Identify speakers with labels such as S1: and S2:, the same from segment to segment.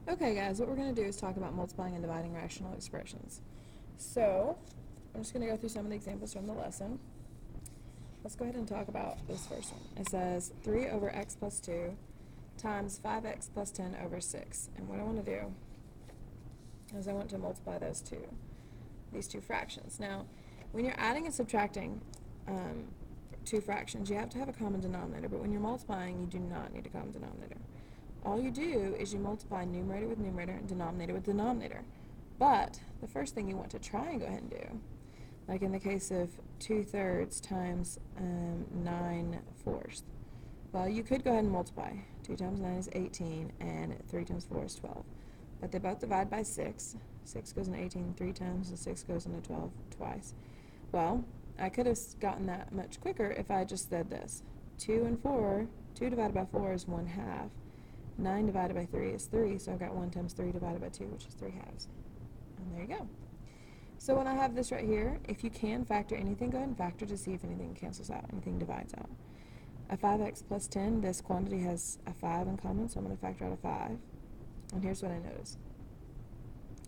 S1: Okay guys, what we're going to do is talk about multiplying and dividing rational expressions. So, I'm just going to go through some of the examples from the lesson. Let's go ahead and talk about this first one. It says 3 over x plus 2 times 5x plus 10 over 6. And what I want to do is I want to multiply these two fractions. Now, when you're adding and subtracting two fractions, you have to have a common denominator, but when you're multiplying, you do not need a common denominator. All you do is you multiply numerator with numerator and denominator with denominator. But the first thing you want to try and go ahead and do, like in the case of 2/3 times 9/4, well, you could go ahead and multiply. 2 times 9 is 18, and 3 times 4 is 12. But they both divide by 6. 6 goes into 18 3 times, and 6 goes into 12 twice. Well, I could have gotten that much quicker if I just said this. 2 and 4, 2 divided by 4 is 1/2. 9 divided by 3 is 3, so I've got 1 times 3 divided by 2, which is 3/2. And there you go. So when I have this right here, if you can factor anything, go ahead and factor to see if anything cancels out, anything divides out. A 5x plus 10, this quantity has a 5 in common, so I'm going to factor out a 5. And here's what I notice.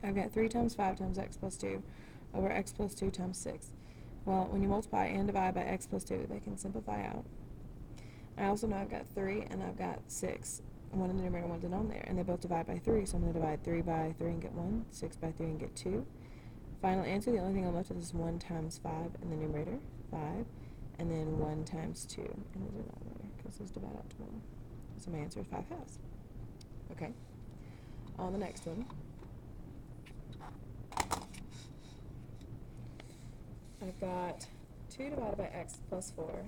S1: I've got 3 times 5 times x plus 2 over x plus 2 times 6. Well, when you multiply and divide by x plus 2, they can simplify out. I also know I've got 3 and I've got 6. One in the numerator, one in the denominator, and they both divide by 3, so I'm going to divide 3 by 3 and get 1, 6 by 3 and get 2. Final answer, the only thing I'm left with is 1 times 5 in the numerator, 5, and then 1 times 2 in the denominator, because those divide out to 1. So my answer is 5/2. Okay, on the next one, I've got 2 divided by x plus 4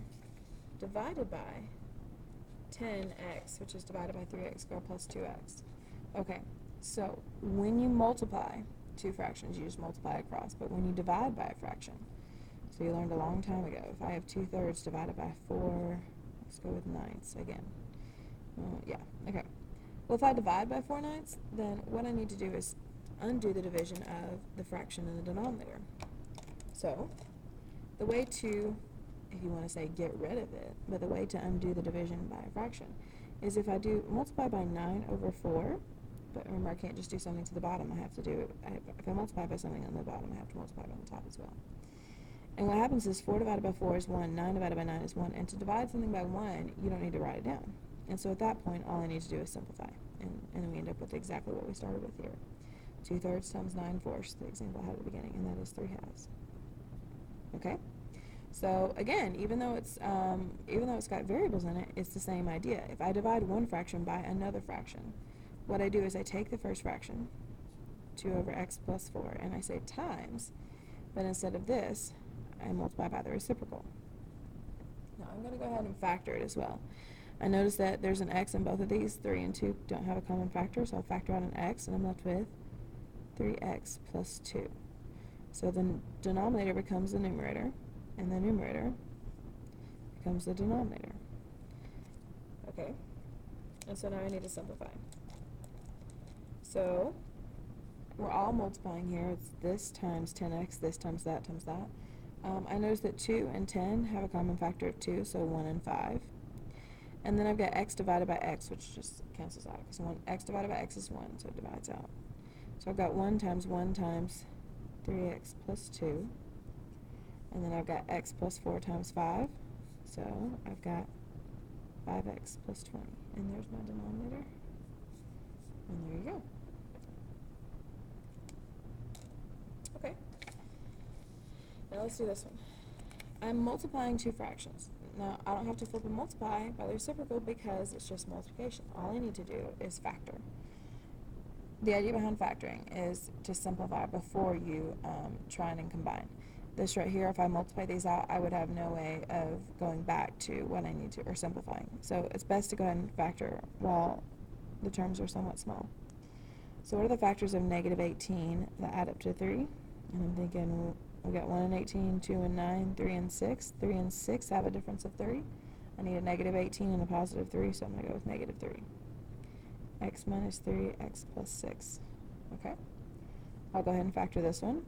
S1: divided by 10x, which is divided by 3x squared plus 2x. Okay, so when you multiply two fractions, you just multiply across, but when you divide by a fraction, so you learned a long time ago, if I have 2/3 divided by 4, let's go with 9ths again. Yeah, okay. Well, if I divide by 4/9, then what I need to do is undo the division of the fraction in the denominator. So, the way to, if you want to say get rid of it, but the way to undo the division by a fraction is if I do multiply by 9 over 4, but remember I can't just do something to the bottom, I have to do, if I multiply by something on the bottom, I have to multiply by the top as well. And what happens is 4 divided by 4 is 1, 9 divided by 9 is 1, and to divide something by 1, you don't need to write it down. And so at that point, all I need to do is simplify, and we end up with exactly what we started with here. 2/3 times 9/4, the example I had at the beginning, and that is 3/2. Okay? So again, even though it's got variables in it, it's the same idea. If I divide one fraction by another fraction, what I do is I take the first fraction, 2 over x plus 4, and I say times, but instead of this, I multiply by the reciprocal. Now I'm going to go ahead and factor it as well. I notice that there's an x in both of these. 3 and 2 don't have a common factor, so I'll factor out an x, and I'm left with 3x plus 2. So the denominator becomes the numerator, and the numerator becomes the denominator. Okay, and so now I need to simplify. So we're all multiplying here. It's this times 10x, this times that times that. I notice that 2 and 10 have a common factor of 2, so 1 and 5. And then I've got x divided by x, which just cancels out, because x divided by x is 1, so it divides out. So I've got 1 times 3x plus 2. And then I've got x plus 4 times 5, so I've got 5x plus 20. And there's my denominator. And there you go. Okay. Now let's do this one. I'm multiplying two fractions. Now, I don't have to flip and multiply by the reciprocal because it's just multiplication. All I need to do is factor. The idea behind factoring is to simplify before you try and combine. This right here, if I multiply these out, I would have no way of going back to what I need to, or simplifying. So it's best to go ahead and factor while the terms are somewhat small. So what are the factors of negative 18 that add up to 3? And I'm thinking we got 1 and 18, 2 and 9, 3 and 6. 3 and 6 have a difference of 3. I need a negative 18 and a positive 3, so I'm going to go with negative 3. X minus 3, x plus 6. Okay? I'll go ahead and factor this one.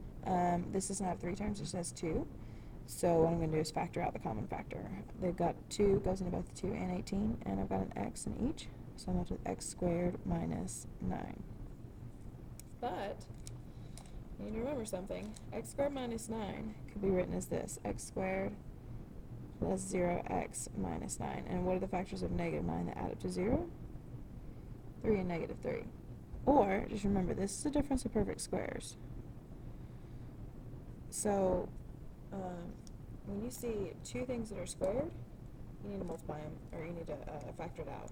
S1: This doesn't have 3 terms, it just has 2. So what I'm going to do is factor out the common factor. They've got 2, goes into both 2 and 18, and I've got an x in each. So I'm left with x squared minus 9. But you need to remember something. X squared minus 9 could be written as this: x squared plus 0x minus 9. And what are the factors of negative 9 that add up to 0? 3 and negative 3. Or, just remember, this is the difference of perfect squares. So, when you see two things that are squared, you need to multiply them, or you need to factor it out.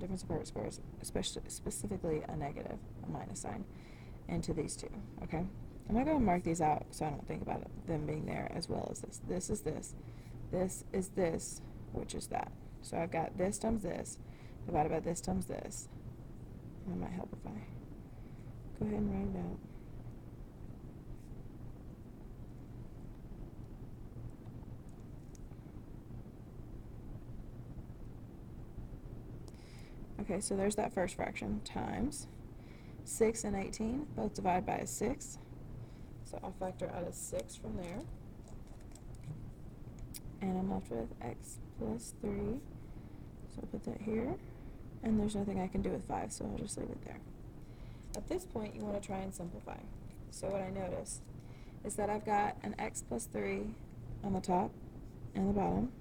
S1: Difference of perfect squares, especially specifically a negative, a minus sign, into these two. Okay, I'm gonna go and mark these out so I don't think about them being there as well as this. This is this. This is this, which is that. So I've got this times this divided by this times this. And it might help if I go ahead and write it out. Okay, so there's that first fraction, times 6 and 18, both divide by a 6. So I'll factor out a 6 from there. And I'm left with x plus 3. So I'll put that here. And there's nothing I can do with 5, so I'll just leave it there. At this point, you want to try and simplify. So what I notice is that I've got an x plus 3 on the top and the bottom.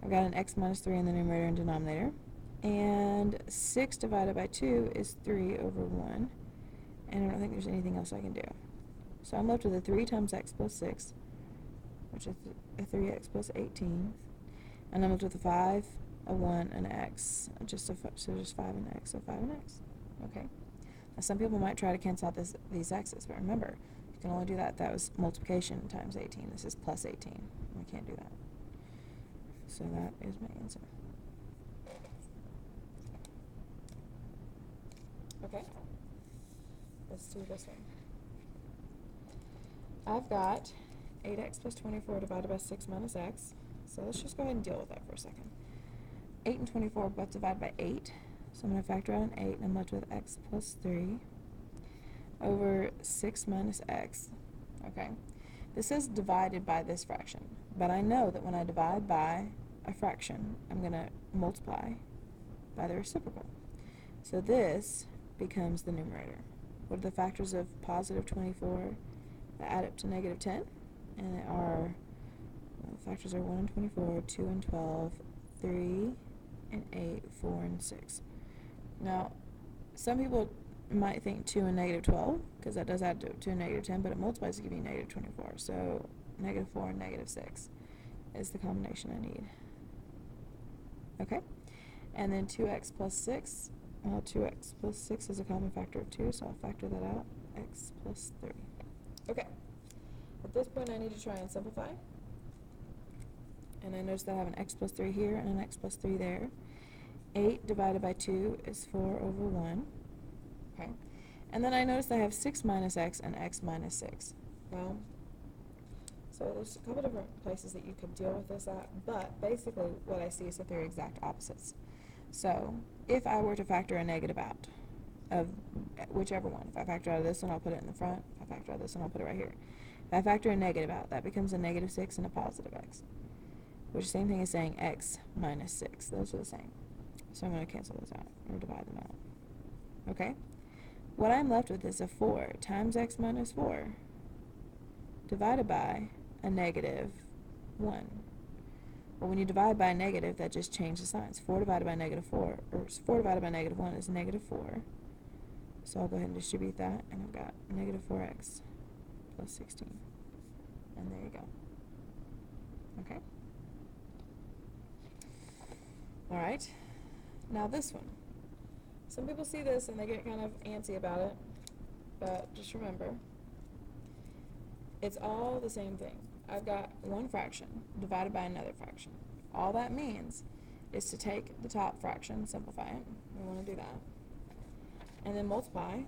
S1: I've got an x minus 3 in the numerator and denominator. And 6 divided by 2 is 3 over 1. And I don't think there's anything else I can do. So I'm left with a 3 times x plus 6, which is a 3x plus 18. And I'm left with a 5, a 1, and an x. So just 5 and x, so 5 and x. Okay. Now some people might try to cancel out these x's, but remember, you can only do that. That was multiplication times 18. This is plus 18. We can't do that. So that is my answer. Okay, let's do this one. I've got 8x plus 24 divided by 6 minus x. So let's just go ahead and deal with that for a second. 8 and 24 both divide by 8. So I'm going to factor out an 8, and I'm left with x plus 3 over 6 minus x. Okay, this is divided by this fraction. But I know that when I divide by a fraction, I'm going to multiply by the reciprocal. So this becomes the numerator. What are the factors of positive 24 that add up to negative 10? And they are, factors are 1 and 24, 2 and 12, 3 and 8, 4 and 6. Now, some people might think 2 and negative 12, because that does add to a negative 10, but it multiplies to give you negative 24. So negative 4 and negative 6 is the combination I need. Okay? And then 2x plus 6. 2x plus 6 is a common factor of 2, so I'll factor that out. X plus 3. Okay. At this point, I need to try and simplify. And I notice that I have an x plus 3 here and an x plus 3 there. 8 divided by 2 is 4 over 1. Okay. And then I notice I have 6 minus x and x minus 6. Well, so there's a couple different places that you could deal with this at, but basically what I see is that they're exact opposites. So if I were to factor a negative out of whichever one, if I factor out of this one, I'll put it in the front. If I factor out of this one, I'll put it right here. If I factor a negative out, that becomes a negative 6 and a positive x, which is the same thing as saying x minus 6. Those are the same. So I'm going to cancel those out, or divide them out. Okay? What I'm left with is a 4 times x minus 4 divided by a negative 1. Well, when you divide by a negative, that just changes signs. 4 divided by negative 4, or 4 divided by negative 1 is negative 4. So I'll go ahead and distribute that, and I've got negative 4x plus 16. And there you go. Okay? Alright, now this one. Some people see this and they get kind of antsy about it, but just remember, it's all the same thing. I've got one fraction divided by another fraction. All that means is to take the top fraction, simplify it, we want to do that, and then multiply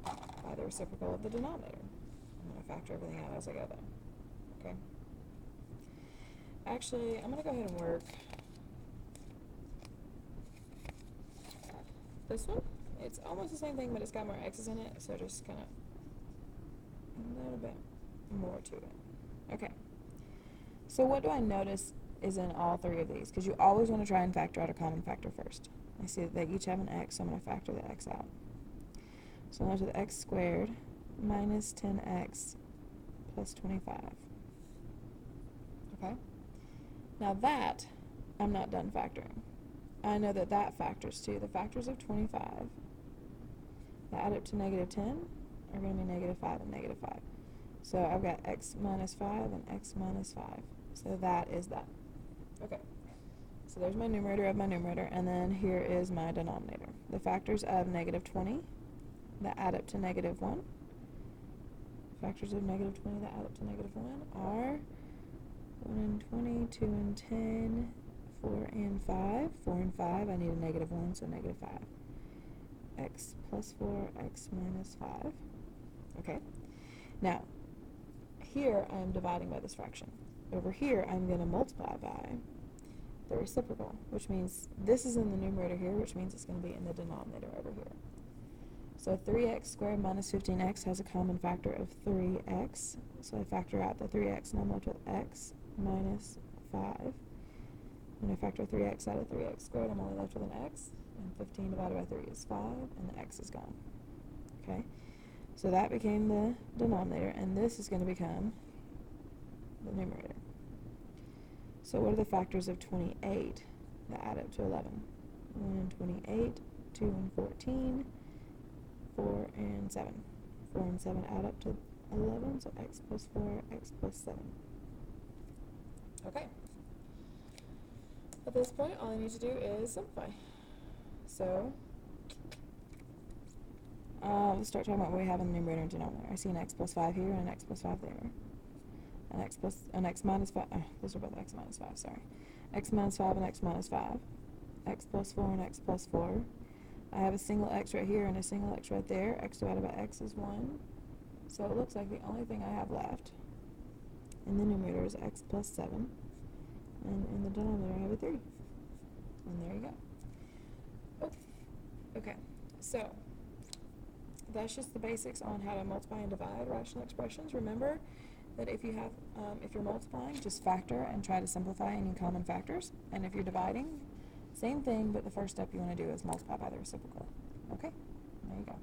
S1: by the reciprocal of the denominator. I'm going to factor everything out as I go though. Okay? Actually, I'm going to go ahead and work this one. It's almost the same thing, but it's got more x's in it, so just kind of a little bit more to it. Okay, so what do I notice is in all three of these? Because you always want to try and factor out a common factor first. I see that they each have an x, so I'm going to factor the x out. So I'm left with x squared minus 10x plus 25. Okay? Now that, I'm not done factoring. I know that that factors too. The factors of 25 that add up to negative 10 are going to be negative 5 and negative 5. So I've got x minus 5 and x minus 5. So that is that. Okay. So there's my numerator of my numerator, and then here is my denominator. The factors of negative 20 that add up to negative 1. Factors of negative 20 that add up to negative 1 are 1 and 20, 2 and 10, 4 and 5. 4 and 5, I need a negative 1, so negative 5. X plus 4, x minus 5. Okay. Now, here I am dividing by this fraction. Over here, I'm going to multiply by the reciprocal, which means this is in the numerator here, which means it's going to be in the denominator over here. So 3x squared minus 15x has a common factor of 3x. So I factor out the 3x and I'm left with x minus 5. When I factor 3x out of 3x squared, I'm only left with an x. And 15 divided by 3 is 5, and the x is gone. Okay? So that became the denominator, and this is going to become the numerator. So what are the factors of 28 that add up to 11? 1 and 28, 2 and 14, 4 and 7. 4 and 7 add up to 11, so x plus 4, x plus 7. Okay. At this point, all I need to do is simplify. So, let's start talking about what we have in the numerator and denominator. I see an x plus 5 here and an x plus 5 there. An x minus 5, those are both x minus 5, sorry. X minus 5 and x minus 5. X plus 4 and x plus 4. I have a single x right here and a single x right there. X divided by x is 1. So it looks like the only thing I have left in the numerator is x plus 7. And in the denominator I have a 3. And there you go. Okay, so that's just the basics on how to multiply and divide rational expressions. Remember that if you're multiplying, just factor and try to simplify any common factors. And if you're dividing, same thing, but the first step you want to do is multiply by the reciprocal. Okay, there you go.